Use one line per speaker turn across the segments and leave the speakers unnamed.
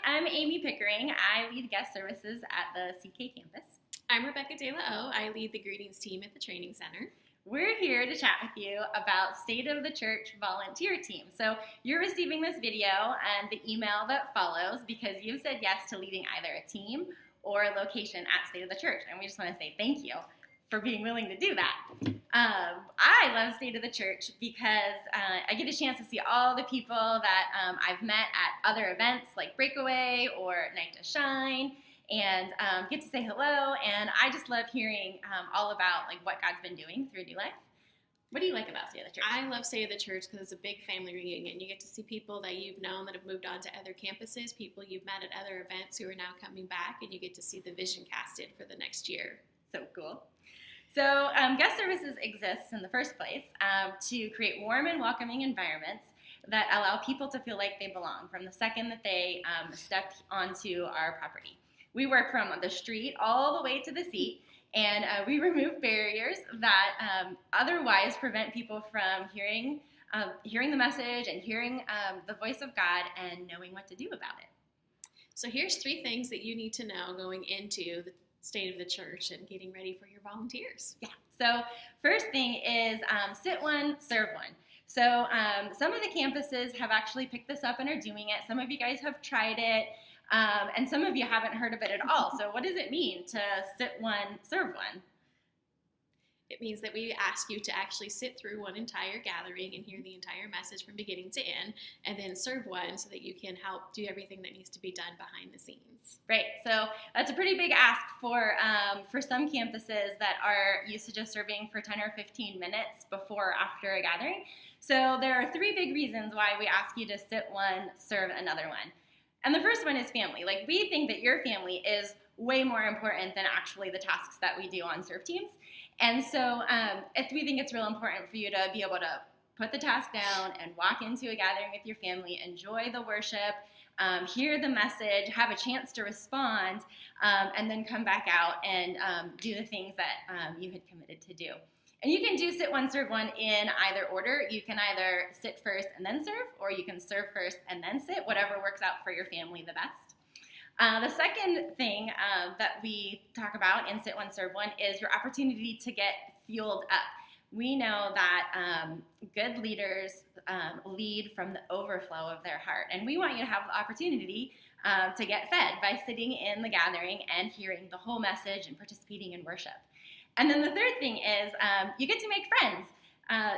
I'm Amie Pickering. I lead guest services at the CK campus.
I'm Rebecca De La O. I lead the greetings team at the training center.
We're here to chat with you about State of the Church volunteer team. So you're receiving this video and the email that follows because you've said yes to leading either a team or a location at State of the Church. And we just want to say thank you for being willing to do that. I love State of the Church because I get a chance to see all the people that I've met at other events like Breakaway or Night to Shine, and get to say hello. And I just love hearing all about like what God's been doing through New Life. What do you like about State of the Church?
I love State of the Church because it's a big family reunion. You get to see people that you've known that have moved on to other campuses, people you've met at other events who are now coming back, and you get to see the vision casted for the next year.
So cool. So guest services exists in the first place to create warm and welcoming environments that allow people to feel like they belong from the second that they step onto our property. We work from the street all the way to the seat, and we remove barriers that otherwise prevent people from hearing the message and hearing the voice of God and knowing what to do about it.
So here's 3 things that you need to know going into the State of the Church and getting ready for your volunteers.
Yeah. So first thing is sit one, serve one. So some of the campuses have actually picked this up and are doing it. Some of you guys have tried it, and some of you haven't heard of it at all. So what does it mean to sit one, serve one?
It means that we ask you to actually sit through one entire gathering and hear the entire message from beginning to end, and then serve one so that you can help do everything that needs to be done behind the scenes.
Right. So that's a pretty big ask for some campuses that are used to just serving for 10 or 15 minutes before or after a gathering. So there are 3 big reasons why we ask you to sit one, serve another one. And the first one is family. Like, we think that your family is way more important than actually the tasks that we do on serve teams. And so we think it's real important for you to be able to put the task down and walk into a gathering with your family, enjoy the worship, hear the message, have a chance to respond, and then come back out and do the things that you had committed to do. And you can do sit one, serve one in either order. You can either sit first and then serve, or you can serve first and then sit, whatever works out for your family the best. The second thing that we talk about in Sit One, Serve One is your opportunity to get fueled up. We know that good leaders lead from the overflow of their heart, and we want you to have the opportunity to get fed by sitting in the gathering and hearing the whole message and participating in worship. And then the third thing is you get to make friends.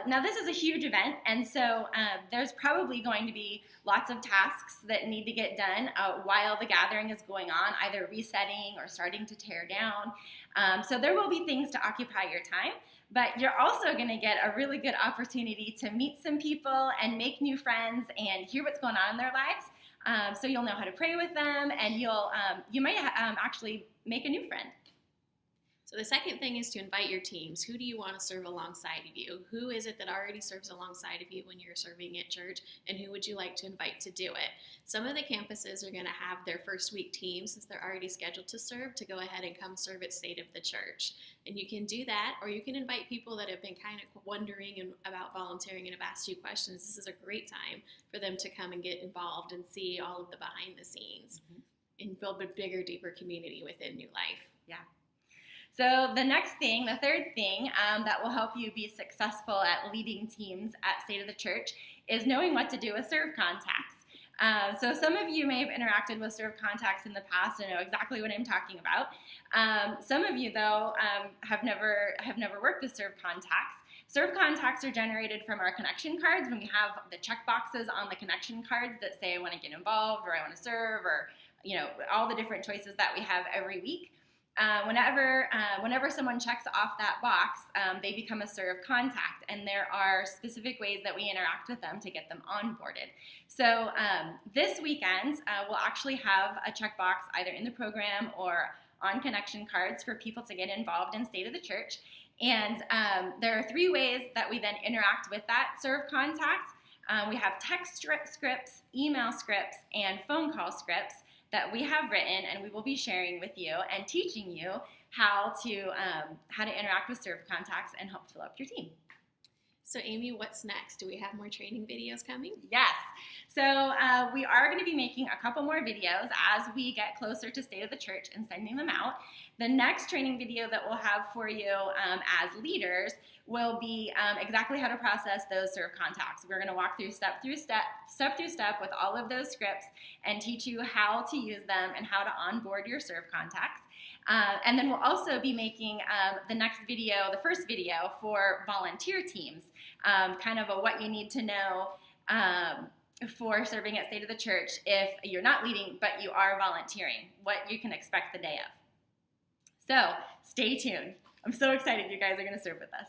Now, this is a huge event, and so there's probably going to be lots of tasks that need to get done while the gathering is going on, either resetting or starting to tear down. So there will be things to occupy your time, but you're also going to get a really good opportunity to meet some people and make new friends and hear what's going on in their lives. So you'll know how to pray with them, and you might actually make a new friend.
So the second thing is to invite your teams. Who do you want to serve alongside of you? Who is it that already serves alongside of you when you're serving at church? And who would you like to invite to do it? Some of the campuses are going to have their first week teams, since they're already scheduled to serve, to go ahead and come serve at State of the Church. And you can do that, or you can invite people that have been kind of wondering about volunteering and have asked you questions. This is a great time for them to come and get involved and see all of the behind the scenes and build a bigger, deeper community within New Life.
Yeah. So the next thing, the third thing that will help you be successful at leading teams at State of the Church is knowing what to do with serve contacts. So some of you may have interacted with serve contacts in the past and know exactly what I'm talking about. Some of you, though, have never worked with serve contacts. Serve contacts are generated from our connection cards when we have the check boxes on the connection cards that say I want to get involved or I want to serve, or all the different choices that we have every week. Whenever someone checks off that box, they become a serve contact, and there are specific ways that we interact with them to get them onboarded. So this weekend, we'll actually have a checkbox either in the program or on connection cards for people to get involved in State of the Church. And there are 3 ways that we then interact with that serve contact. We have text scripts, email scripts, and phone call scripts that we have written, and we will be sharing with you and teaching you how to interact with serve contacts and help fill up your team.
So Amie, what's next? Do we have more training videos coming?
Yes. So we are going to be making a couple more videos as we get closer to State of the Church and sending them out. The next training video that we'll have for you as leaders will be exactly how to process those serve contacts. We're going to walk through step through step with all of those scripts and teach you how to use them and how to onboard your serve contacts. And then we'll also be making the next video, the first video for volunteer teams, kind of a what you need to know for serving at State of the Church if you're not leading but you are volunteering, what you can expect the day of. So stay tuned. I'm so excited you guys are going to serve with us.